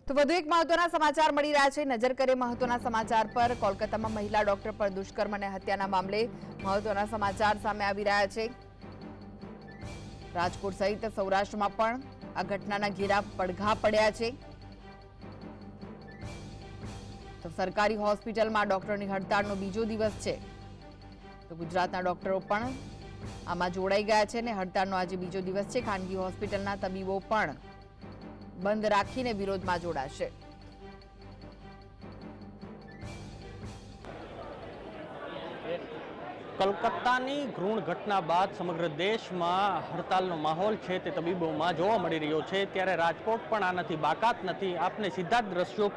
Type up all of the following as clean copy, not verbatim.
તો વધુ એક મહત્વના સમાચાર મળી રહ્યા છે। નજર કરીએ મહત્વના સમાચાર પર। કોલકાતામાં મહિલા ડોક્ટર પર દુષ્કર્મ અને હત્યાના મામલે મહત્વના સમાચાર સામે આવી રહ્યા છે। રાજકોટ સહિત સૌરાષ્ટ્રમાં પણ આ ઘટનાના ઘેરા પડઘા પડ્યા છે। તો સરકારી હોસ્પિટલમાં ડોક્ટરોની હડતાળનો બીજો દિવસ છે। તો ગુજરાતના ડોક્ટરો પણ આમાં જોડાઈ ગયા છે અને હડતાળનો આજે બીજો દિવસ છે। ખાનગી હોસ્પિટલના તબીબો પણ બંધ રાખીને વિરોધમાં જોડાશે। કલકત્તાની ભ્રૂણ ઘટના બાદ સમગ્ર દેશમાં હડતાલનો માહોલ છે તે તબીબોમાં જોવા મળી રહ્યો છે। ત્યારે રાજકોટ પણ આનાથી બાકાત નથી। આપને સીધા જ દ્રશ્યો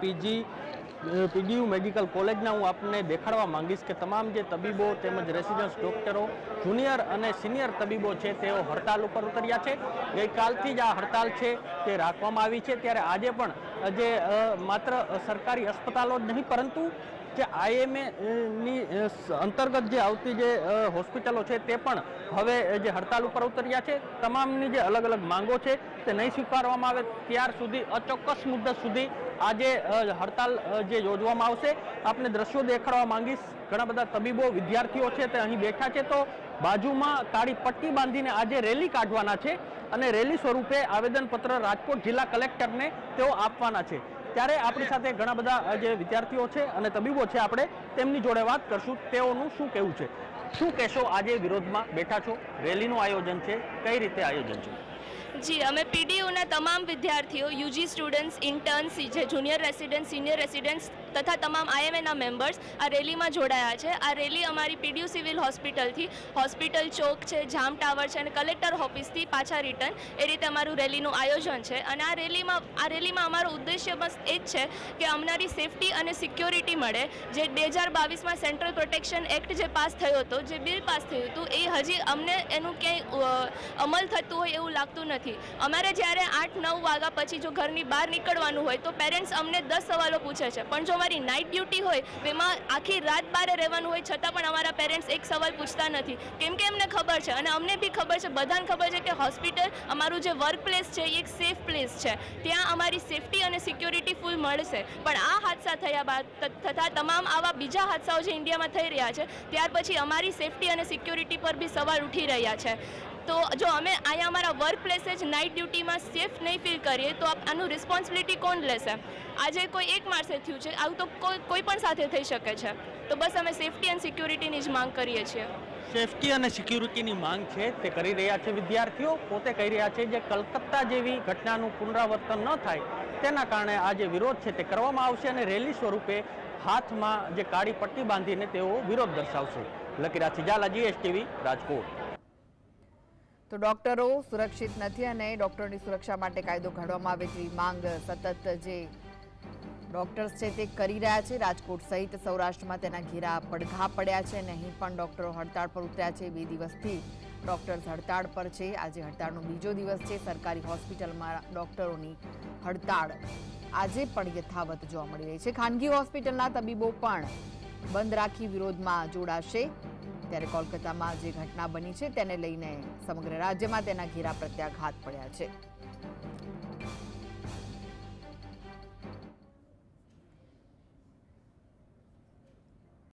પીડીયુ મેડિકલ કોલેજના હું આપને દેખાડવા માંગીશ કે તમામ જે તબીબો તેમજ રેસિડેન્સ ડોક્ટરો, જુનિયર અને સિનિયર તબીબો છે તેઓ હડતાલ ઉપર ઉતર્યા છે। ગઈકાલથી જ આ હડતાલ છે તે રાખવામાં આવી છે। ત્યારે આજે પણ જે માત્ર સરકારી અસ્પતાલો જ નહીં પરંતુ જે આઈએમએ ની અંતર્ગત જે આવતી જે હોસ્પિટલો છે તે પણ હવે જે હડતાલ ઉપર ઉતર્યા છે। તમામની જે અલગ અલગ માંગો છે તે નહીં સ્વીકારવામાં આવે ત્યાર સુધી અચોક્કસ મુદ્દત સુધી આજે હડતાલ જે યોજવામાં આવશે। આપને દ્રશ્યો દેખાડવા માંગીશ। ઘણા બધા તબીબો, વિદ્યાર્થીઓ છે તે અહીં બેઠા છે। તો બાજુમાં કાળી પટ્ટી બાંધીને આજે રેલી કાઢવાના છે અને રેલી સ્વરૂપે આવેદનપત્ર રાજકોટ જિલ્લા કલેક્ટરને તેઓ આપવાના છે। ત્યારે આપણી સાથે ઘણા બધા જે વિદ્યાર્થીઓ છે અને તબીબો છે, આપણે તેમની જોડે વાત કરશું તેઓનું શું કહેવું છે। શું કહેશો, આજે વિરોધમાં બેઠા છો, રેલીનું આયોજન છે, કઈ રીતે આયોજન છે? જી, અમે પીડીયુના તમામ વિદ્યાર્થીઓ, યુજી સ્ટુડન્ટ્સ, ઇન્ટર્ન્સ, જે જુનિયર રેસિડેન્ટ્સ, સિનિયર રેસિડેન્ટ્સ તથા તમામ આઈએમએના મેમ્બર્સ આ રેલીમાં જોડાયા છે। આ રેલી અમારી પીડીયુ સિવિલ હોસ્પિટલથી હોસ્પિટલ ચોક છે, જામ ટાવર છે અને કલેક્ટર ઓફિસથી પાછા રિટર્ન એ રીતે અમારું રેલીનું આયોજન છે। અને આ રેલીમાં અમારો ઉદ્દેશ્ય બસ એ જ છે કે અમનારી સેફટી અને સિક્યોરિટી મળે। જે 2022માં સેન્ટ્રલ પ્રોટેક્શન એક્ટ જે પાસ થયો હતો, જે બિલ પાસ થયું હતું, એ હજી અમને એનું ક્યાંય અમલ થતું હોય એવું લાગતું નથી। અમારે જ્યારે 8-9 વાગ્યા પછી જો ઘરની બહાર નીકળવાનું હોય તો પેરેન્ટ્સ અમને 10 સવાલો પૂછે છે, પણ જો અમારી નાઇટ ડ્યુટી હોય તેમાં આખી રાત બહાર રહેવાનું હોય છતાં પણ અમારા પેરેન્ટ્સ એક સવાલ પૂછતા નથી, કેમ કે એમને ખબર છે અને અમને બી ખબર છે, બધાને ખબર છે કે હોસ્પિટલ અમારું જે વર્ક પ્લેસ છે એ એક સેફ પ્લેસ છે। ત્યાં અમારી સેફટી અને સિક્યોરિટી ફૂલ મળશે। પણ આ હાદસા થયા બાદ તથા તમામ આવા બીજા હાદસાઓ જે ઇન્ડિયામાં થઈ રહ્યા છે ત્યાર પછી અમારી સેફટી અને સિક્યોરિટી પર બી સવાલ ઉઠી રહ્યા છે। તો જો અમે અહીંયા અમારા વર્ક પ્લેસે જ નાઇટ ડ્યુટીમાં સેફ નહીં ફીલ કરીએ તો આનું રિસ્પોન્સિબિલિટી કોણ લેશે? આજે કોઈ એક માણસે થયું છે, આવું તો કોઈ પણ સાથે થઈ શકે છે। તો બસ અમે સેફટી અને સિક્યોરિટીની જ માંગ કરીએ છીએ। સેફટી અને સિક્યુરિટીની માંગ છે તે કરી રહ્યા છે વિદ્યાર્થીઓ। પોતે કહી રહ્યા છે જે કલકત્તા જેવી ઘટનાનું પુનરાવર્તન ન થાય તેના કારણે આ જે વિરોધ છે તે કરવામાં આવશે અને રેલી સ્વરૂપે હાથમાં જે કાળી પટ્ટી બાંધીને તેઓ વિરોધ દર્શાવશે। લકીરાજ ઝાલા, GSTV, રાજકોટ। તો ડોક્ટરો સુરક્ષિત નથી અને ડોક્ટરોની સુરક્ષા માટે કાયદો ઘડવામાં આવે તેવી માંગ સતત જે ડોક્ટર્સ છે તે કરી રહ્યા છે। રાજકોટ સહિત સૌરાષ્ટ્રમાં તેના ઘેરા પડઘા પડ્યા છે અને અહીં પણ ડોક્ટરો હડતાળ પર ઉતર્યા છે। 2 દિવસથી ડોક્ટર્સ હડતાળ પર છે। આજે હડતાળનો બીજો દિવસ છે। સરકારી હોસ્પિટલમાં ડોક્ટરોની હડતાળ આજે પણ યથાવત જોવા મળી રહી છે। ખાનગી હોસ્પિટલના તબીબો પણ બંધ રાખી વિરોધમાં જોડાશે। ત્યારે કોલકાતામાં જે ઘટના બની છે તેને લઈને સમગ્ર રાજ્યમાં તેના ઘેરા પ્રત્યાઘાત પડ્યા છે।